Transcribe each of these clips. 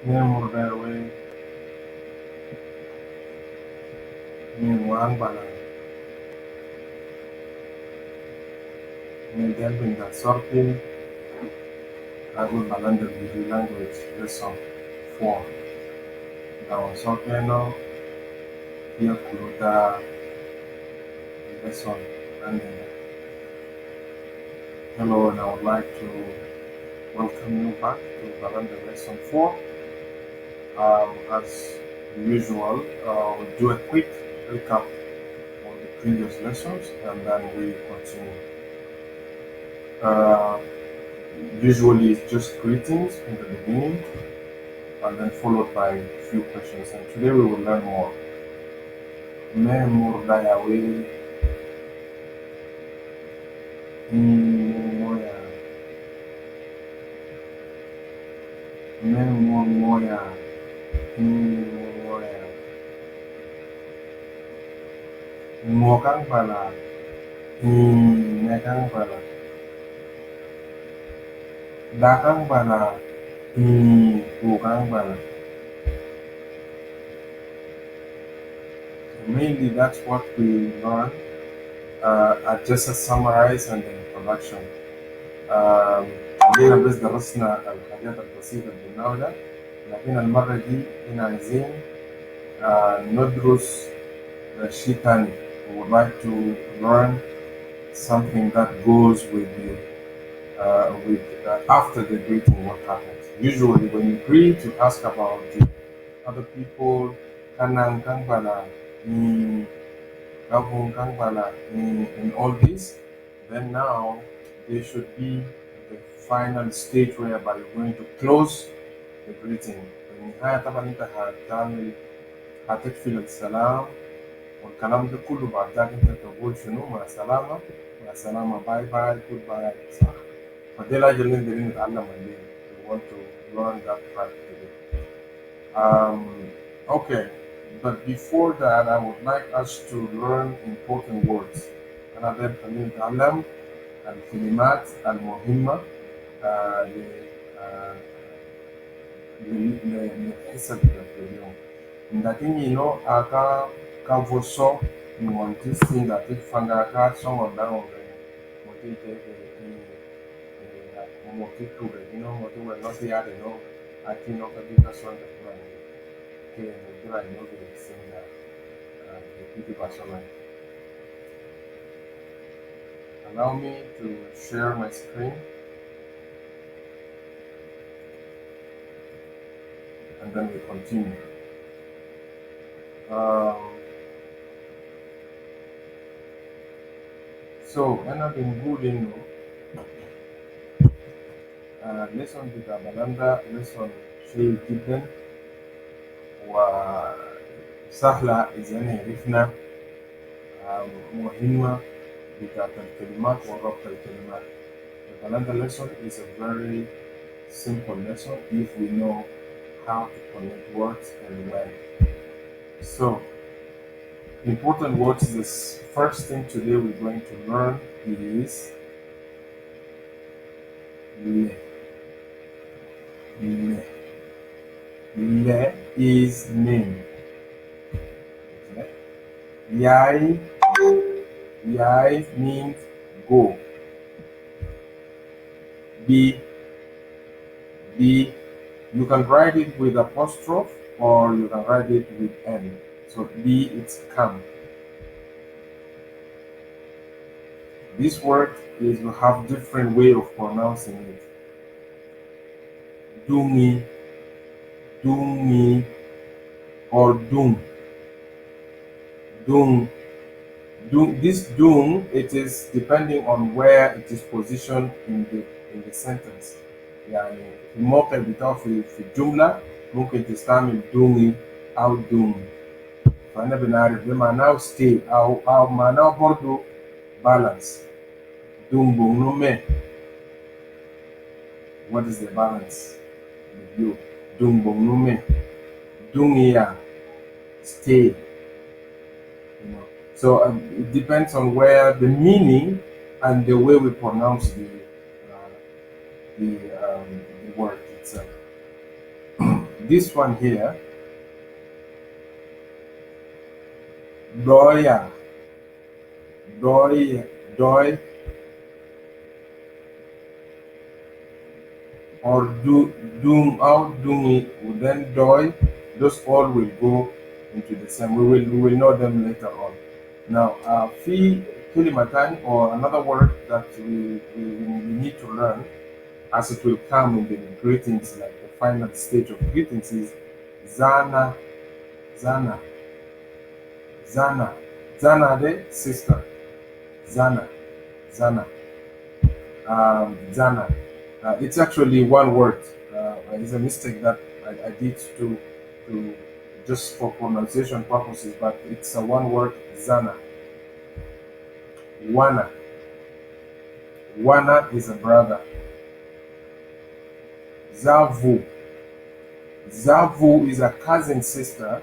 Nemurdewe ni Wangbala ni Delvin da Sorpin Agul Balanda Viri language lesson 4. Now Sorpeno here Kuluta lesson and hello, and I would like to welcome you back to Balanda lesson 4. As usual, we'll do a quick recap of the previous lessons and then we continue. Usually it's just greetings in the beginning and then followed by a few questions, and today we will learn more. Me murdayawe moya me moya moya mokang bala mekang bala dakang bala ukang bala. Mainly that's what we learn just a summarize and the introduction. عندنا بس درسنا الحاجات البسيطة اللي بنقولها، لكن المرة دي هنا عايزين ندرس شيء تاني. We would like to learn something that goes with the after the greeting, what happens. Usually when you greet, you ask about the other people, kanang kangbala, gabung kangbala, in all this. Then now there should be the final stage whereby you're going to close the greeting. النهاية طبعا انت هتكفي السلام والكلام ده كله، بعد ذلك انت تقول شنو؟ مع السلامة، مع السلامة، باي باي، جود باي، صح. فدي الحاجة اللي نقدر نتعلم عليها. We want to learn that part today. Okay, but before that I would like us to learn important words. أنا ده خلينا نتعلم الكلمات المهمة للحصة اليوم. Ndating aka kavoso monti sinda te fangaka songo dango moti te moti kure moti we not the other ati no kabika sonda kurani ke ndura the sinda the piti basona. Allow me to share my screen and then we continue. So أنا بنقول إنه lesson بتاع بلاندا lesson شيق جدا وسهلة إذا عرفنا مهمة بتاعت الكلمات وربط الكلمات. The Balanda lesson is a very simple lesson if we know how to connect words and when. So, important words. This first thing today we're going to learn is le. Le. Le is name. Okay. Yai. Yai means go. Be. Be. You can write it with apostrophe or you can write it with N. So be, it's come. This word is we have different way of pronouncing it. Dumi, dumi, or dum. Dum. Dum. This dum, it is depending on where it is positioned in the sentence. يعني في الموقع بتاعه في الجملة ممكن تستعمل دومي أو دوم. فأنا بنعرف ده معناه stay أو معناه برضو balance. Doom bongnume. What is the balance with you? Doom bongnume. Dungia. Stay. So it depends on where the meaning and the way we pronounce the word itself. This one here, doya, doy, doy, or doom out, doing, then doy. Those all will go into the same. We will know them later on. Now, fi kilimatan, or another word that we need to learn as it will come in the greetings, like the final stage of greetings, is zana, zana, zana, zana, the sister, zana, zana, zana. It's actually one word. It's a mistake that I did to just for pronunciation purposes, but it's a one word, zana. Wana, wana is a brother. Zavu, zavu is a cousin sister,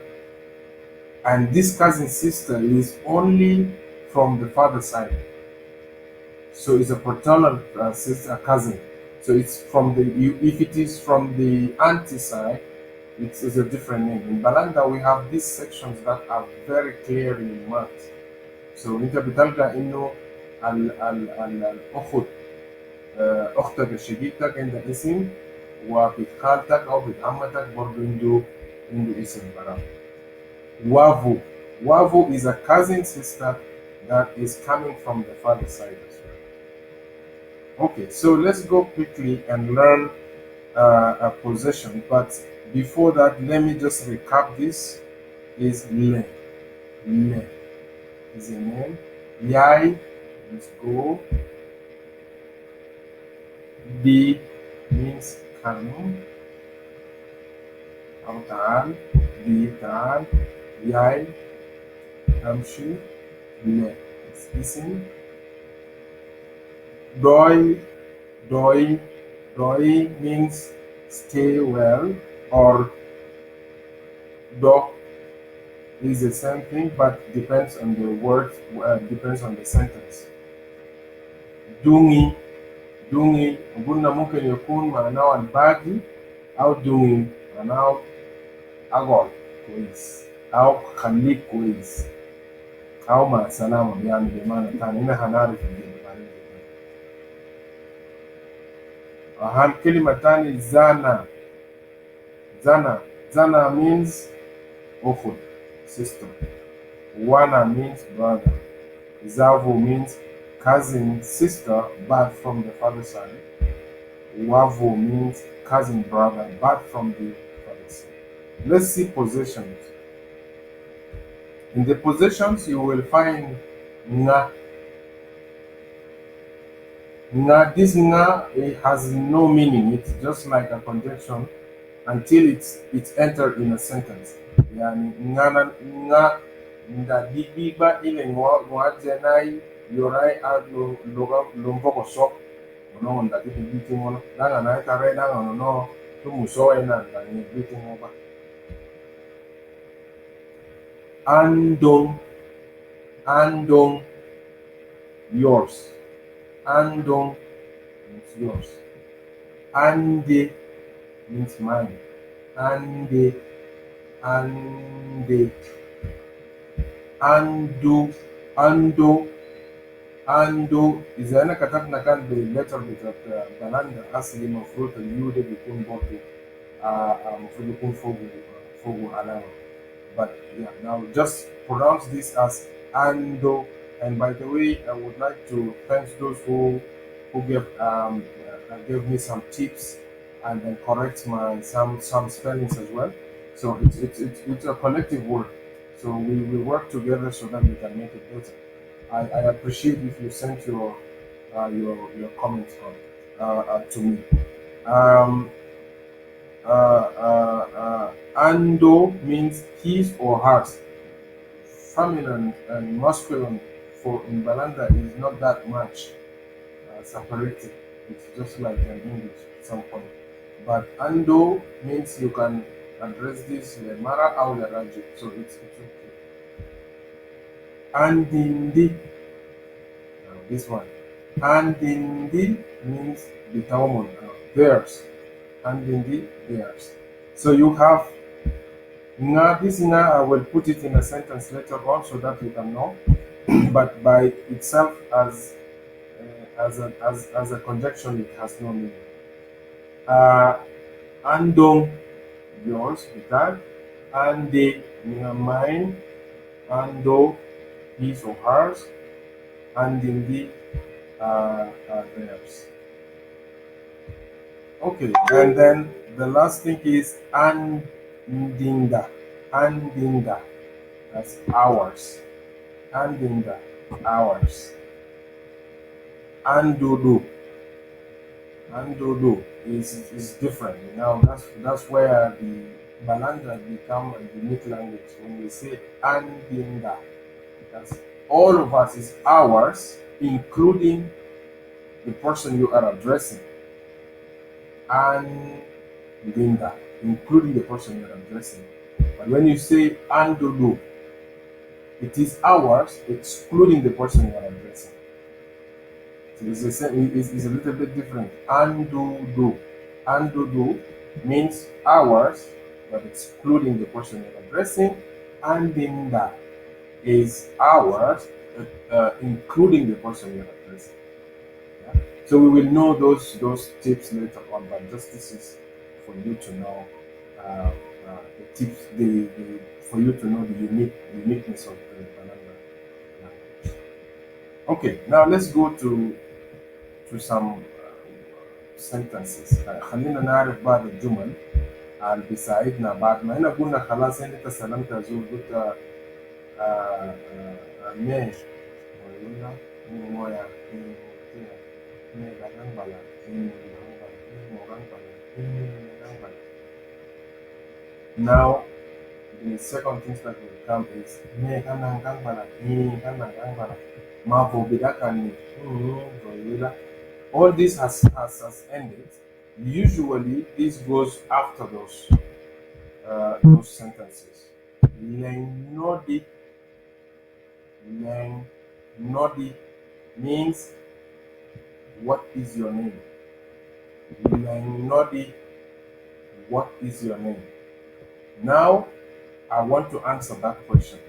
and this cousin sister is only from the father side. So it's a paternal sister, cousin. So it's from the, if it is from the auntie side, it's a different name. In Balanda, we have these sections that are very clearly marked. So انت بتلقى انه الاخت، اختك الشقيقتك عندها اسم، وبنت خالتك او بنت عمتك برضه عنده اسم برا. Wavu. Wavu is a cousin sister that is coming from the father side as well. Okay, so let's go quickly and learn a possession. But before that, let me just recap this. Is le. Le is a name. Yai is go. Di means come. Au ta'al. Di ta'al. Yai. Amshi. Le. It's listen. Doi. Doi. Doi means stay well, or do is the same thing, but depends on the word, depends on the sentence. Dungi, dungi, قلنا ممكن يكون معناه الباقي، أو dungi معناه أقعد كويس، أو خليك كويس، أو مع السلامة، يعني بمعنى ثاني. هنا هنعرف بعدين. أهم كلمة تاني زانا. Zana. Zana means Okhud, sister. Wana means brother. Zavu means cousin, sister, but from the father side. Wavu means cousin, brother, but from the father side. Let's see possessions. In the possessions, you will find nga. Nga, this nga, it has no meaning. It's just like a conjunction until it's entered in a sentence. Yani ngana nga nda dibiba ile ngwajenai yorai adu lomboko sok ono nda biti mono danga na tare danga no to muso ena nda ni biti moba. Andong, andong, yours. Andong means yours. Ande means mine. Ande, ande, ando, ando, ando. إذا أنا كتبنا كان باللتر بتاعت بلاندا أصلي المفروض اليو ده بيكون برضه المفروض يكون فوقه علامة. But yeah, now just pronounce this as ando. And by the way, I would like to thank those who gave me some tips and then correct my some spellings as well. So it's a collective work. So we work together so that we can make it better. I appreciate if you send your comments on to me. Um, Ando means his or hers. Feminine and masculine for in Balanda is not that much separated. It's just like in English at some point. But Ando means you can address this Mara or Raji, so it's okay. Andindi, now this one. Andindi means the woman, theirs. Andindi, theirs. So you have nga. This nga I will put it in a sentence later on so that you can know. But by itself as a conjunction, it has no meaning. Uh, andong, yours, that. Ande, mine. Ando, his or hers. Andindi, theirs. Okay, and then the last thing is andinga. Andinga, that's hours. Andinga, hours. Andodo, Andodo is different. Now that's where the Balanda become a unique language. When we say Andinga, that's all of us is ours, including the person you are addressing. Andinga, including the person you are addressing. But when you say Andodo, it is ours, excluding the person you are addressing. So it's a little bit different. Andodo. Andodo means ours, but excluding the person you're addressing. Andinda is ours, including the person you're addressing. Yeah? So we will know those tips later on, but just this is for you to know uh, the tips, the for you to know the uniqueness of the Balanda language. Okay, now let's go to some sentences. خلينا نعرف بعض الجمل اللي بيساعدنا بعد ما هنا قلنا خلاص انت سلمت زول قلت مي ولا مي مويا مي غان بلا مي غان بلا. Now the second thing that will come is me kana ngambala ni kana ngambala mavo bidaka ni all this has ended. Usually this goes after those sentences. Lengnodi, lengnodi means what is your name? Lengnodi, what is your name? Now I want to answer that question.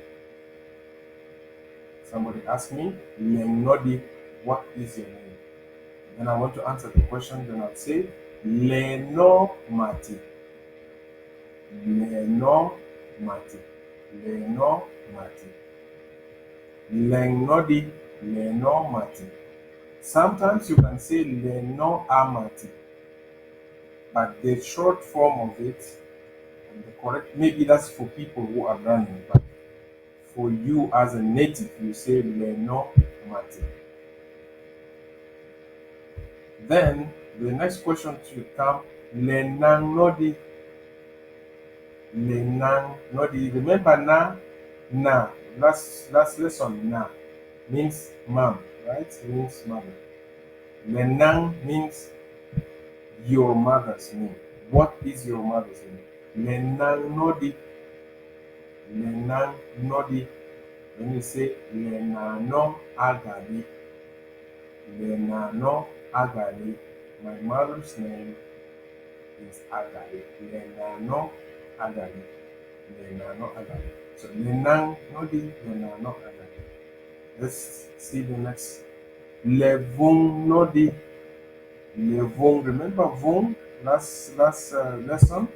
Somebody asked me, Lengnodi, what is your name? Then I want to answer the question, then I'll say, Leno Mati. Leno Mati. Leno Mati. Lengnodi, Leno Mati. Sometimes you can say Leno Amati, but the short form of it, and the correct, maybe that's for people who are learning, but for you as a native, you say Leno Mati. Then the next question should come, Lenang Nodi. Lenang Nodi. Remember na. Last lesson na means mom, right? Means mother. Lenang means your mother's name. What is your mother's name? Lenang Nodi. Lenang Nodi. When you say Lenano Agali. Lenano Agali. My mother's name is Agali. Lenano Agali. Lenano Agali. So Lenang Nodi, Lenano Agali. Let's see the next. Levung Nodi. Levung. Remember Vung last lesson?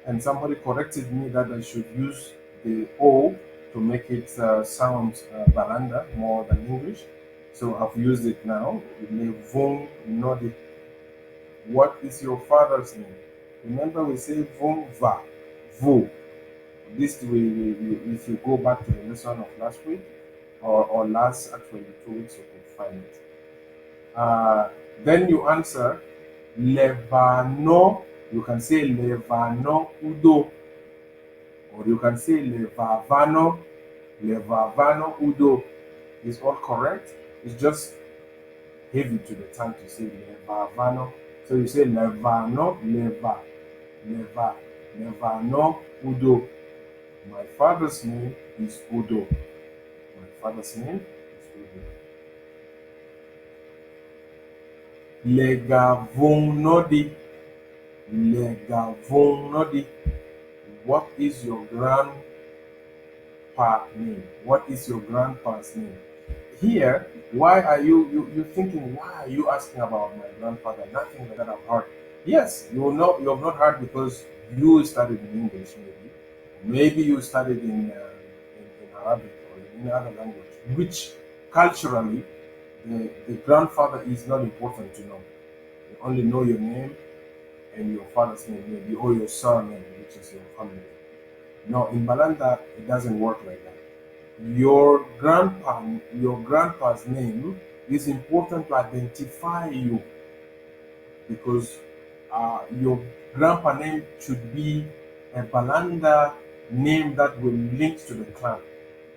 And somebody corrected me that I should use the O to make it sound Balanda more than English. So I've used it now. Levung Nodi. What is your father's name? Remember we say Vung Va. Vu. This if you go back to the lesson of last week or last actually 2 weeks, you can find it. Then you answer Levano. You can say Levano Udo, or you can say Levavano. Levavano Udo is all correct. It's just heavy to the tongue to say Levavano. So you say Levano, Levano Udo. My father's name is Udo. My father's name is Udo. Legavung Nodi. Legavung Nodi. what is your grandpa name? What is your grandpa's name? Here, why are you thinking? Why are you asking about my grandfather? Nothing like that I've heard. Yes, you have not heard because you studied in English, maybe you studied in Arabic or in any other language, which culturally the grandfather is not important to know. You only know your name and your father's name, maybe, or your surname, which is your family name. No, in Balanda, it doesn't work like that. Your grandpa's name is important to identify you because your grandpa name should be a Balanda name that will link to the clan.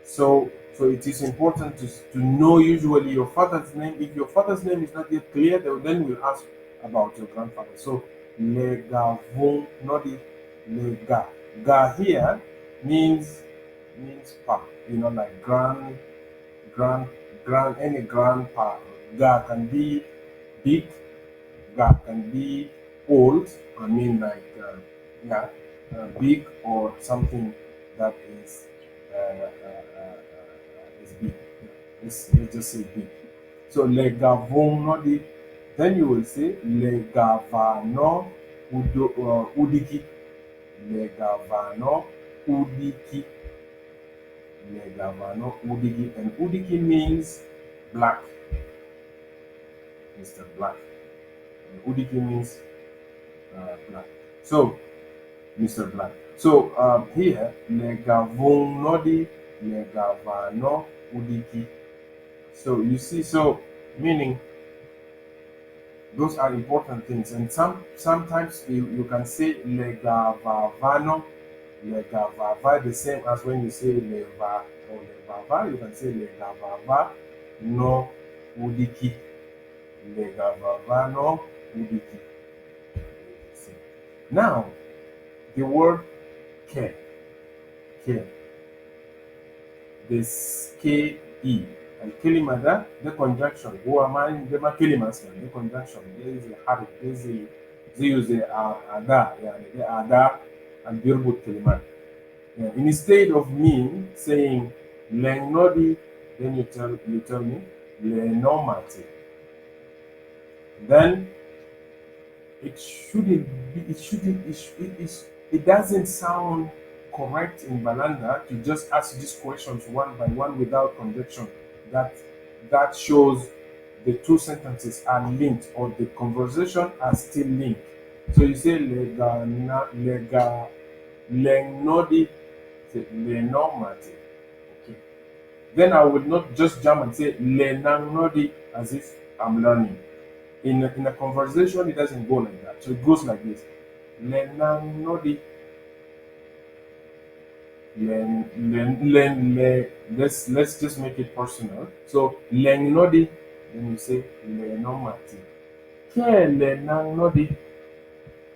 So it is important to know usually your father's name. If your father's name is not yet clear, then we'll ask about your grandfather. So Legavon, not the Lega. Ga here means pa, like grand, any grandpa. Ga can be big, ga can be old. I mean, like, yeah, big or something that is big. Let's just say big. So, le gavonodi, then you will say le gavano udiki, le gavano udiki, le gavano udiki, and udiki means black, Mr. Black. Udiki means black. So, Mr. Black. So here, Legavonodi, Legavano, Udiki. So you see, so meaning those are important things. And sometimes you can say Legavavano, Legavava, the same as when you say Leva or Levava, you can say Legavava, no Udiki. Legavavano, Udiki. Now, the word care, care, this K-E. الكلمة ده conjunction هو ما عندما كلمة أصلا ده conjunction ده زي حرف ده زي أداة يعني ده أداة اللي بيربط كلمات. Instead of me saying lengnodi, then you tell me lenomati. Then it shouldn't be, it doesn't sound correct in Balanda to just ask these questions one by one without conjunction. That shows the two sentences are linked or the conversation are still linked. So you say lengnodi, lenomati. Okay. Then I would not just jump and say lenangnodi as if I'm learning. In a conversation, it doesn't go like that. So it goes like this. Lenangnodi. Let's just make it personal. So lengnodi, then you say lenomati. Ke lenangnodi.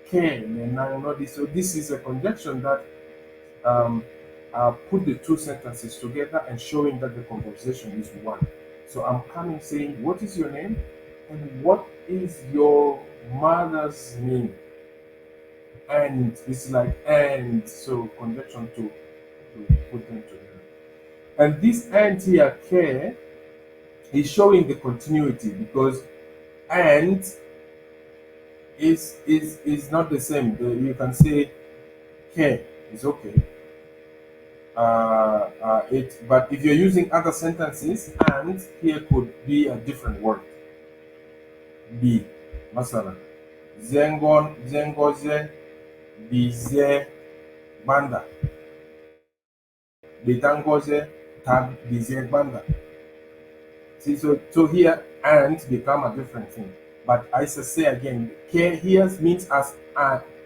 Ke lenangnodi. So this is a conjunction that put the two sentences together and showing that the conversation is one. So I'm coming saying, what is your name? And what is your mother's name? And it's like and, so conjunction to put them together. And this and here, care, is showing the continuity because and is not the same. You can say care is okay. But if you're using other sentences, and here could be a different word. Be, masala. Zengoze, bize, banda. Bitangoze, tag, bize, banda. See, so here and become a different thing. But I say again, care here means as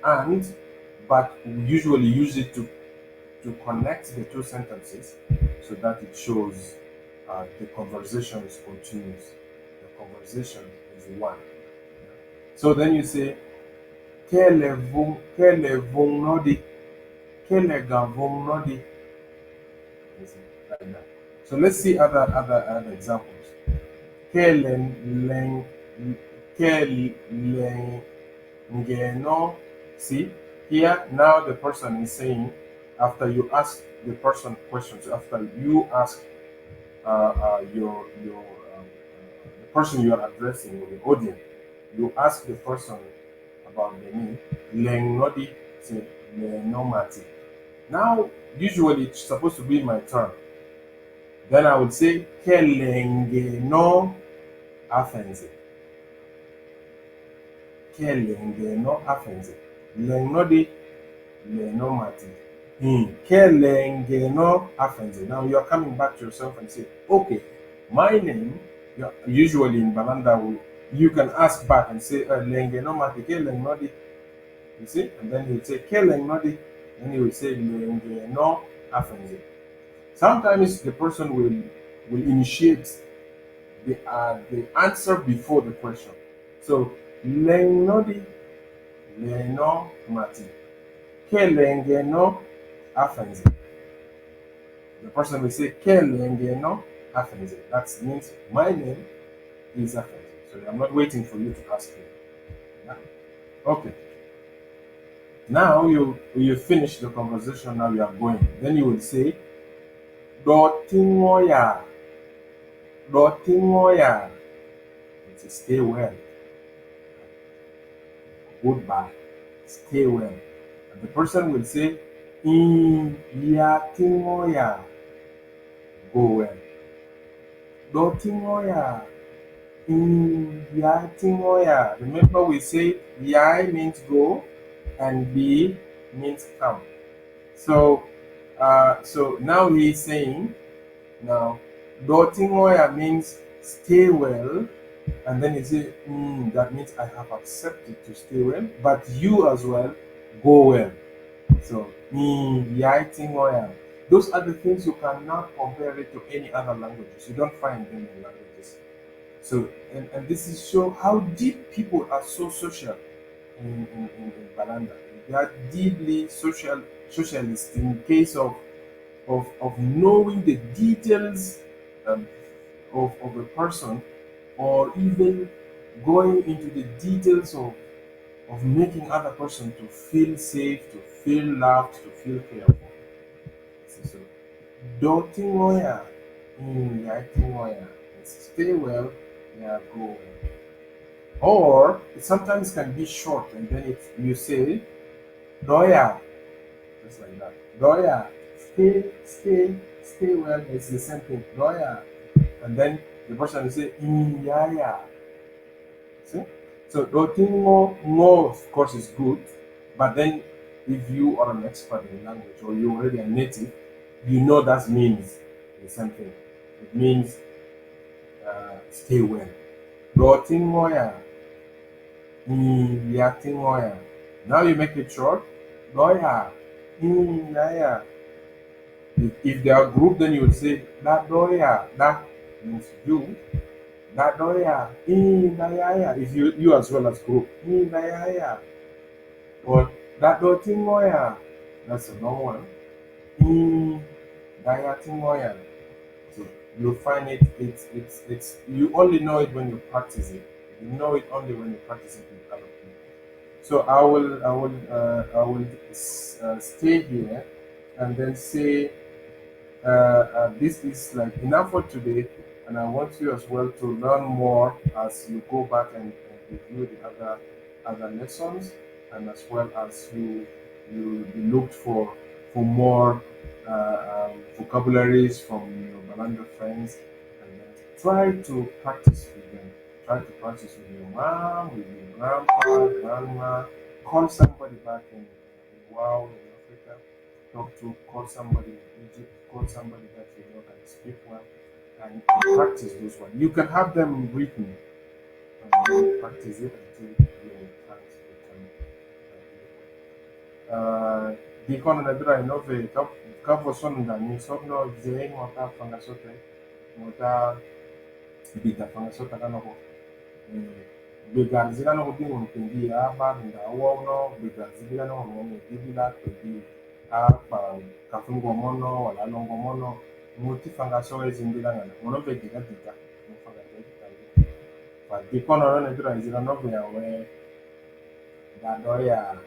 and, but we usually use it to connect the two sentences so that it shows the conversation is continuous. The conversation is one. So then you say, Kele vung nodi, kele gavung nodi. Like that. So let's see other examples. Kele leng, kele ngeno. See, Here now the person is saying, after you ask the person questions, after you ask your the person you are addressing or the audience, you ask the person about the need, Lengnodi say Lenomati. Now usually it's supposed to be my turn. Then I would say Kelenge no afenze. Kelenge no afenze. Lengnodi Lenomati. Kelenge no afenze. Now you are coming back to yourself and say, okay, my name, usually in Balanda, you can ask back and say, Lenge no mati, Keleng nodi. You see? And then he would say, Keleng nodi. Then he would say, Lenge no afenze. Sometimes the person will initiate the answer before the question. So, Leng nodi, le no mati. Kelenge no afenze. The person will say, Kelenge no afenze. That means my name is afenze. So I'm not waiting for you to ask me. Yeah. Okay. Now you finish the conversation. Now you are going. Then you will say, Dotingoya, Dotingoya. It is stay well, goodbye, stay well. And the person will say, Yatingoya, go well. Dotingoya, Yatingoya. Remember we say Yai means go and B means come. So so now he is saying, now Dotingoya means stay well, and then he say, that means I have accepted to stay well, but you as well go well. So Yaitingoya. Those are the things you cannot compare it to any other languages. You don't find them in languages. So and this is show how deep people are so social in Balanda. They are deeply socialists in case of knowing the details um, of a person, or even going into the details of making other person to feel safe, to feel loved, to feel cared for. So, Dotingoya, Yatingoya. Stay well, yeah, go well. Or it sometimes can be short, and then you say Doya, just like that. Doya, stay well. It's the same thing. Doya, and then the person will say Yaya. See? So Dotingo more of course is good, but then if you are an expert in language or you're already a native, you know that means the same thing. It means stay well. Dotingoya, Yatingoya. Now you make it short. Doya, Yaya. If they are group, then you would say that doya. That means you. That doya. Dayaya. If you as well as group. Dayaya. Or that do tingoya. That's a long one. Daya tingoya. So you find it's you only know it when you practice it. You know it only when you practice it with other people. So I will stay here and then say this is like enough for today, and I want you as well to learn more as you go back and review the other lessons, and as well as you looked for more vocabularies from your Balanda friends, and then try to practice with them. Try to practice with your mom, with your grandpa, grandma. Call somebody back in Wow in Africa. Talk to, call somebody in Egypt, call somebody that you know can speak well, and practice those ones. You can have them written and then practice it until you can't become di kono na dra no ve ka foson da ni so no ze ngota fanga sote ngota bita fanga sota kana ko began zira no kudi mun kendi aba nda wo no began zira no mo bibila kendi apa kafungo mono wala longo mono muti fanga so ezindila ngana mono be dika mo fanga dika pa di kono no ne dra zira no ve awe da doya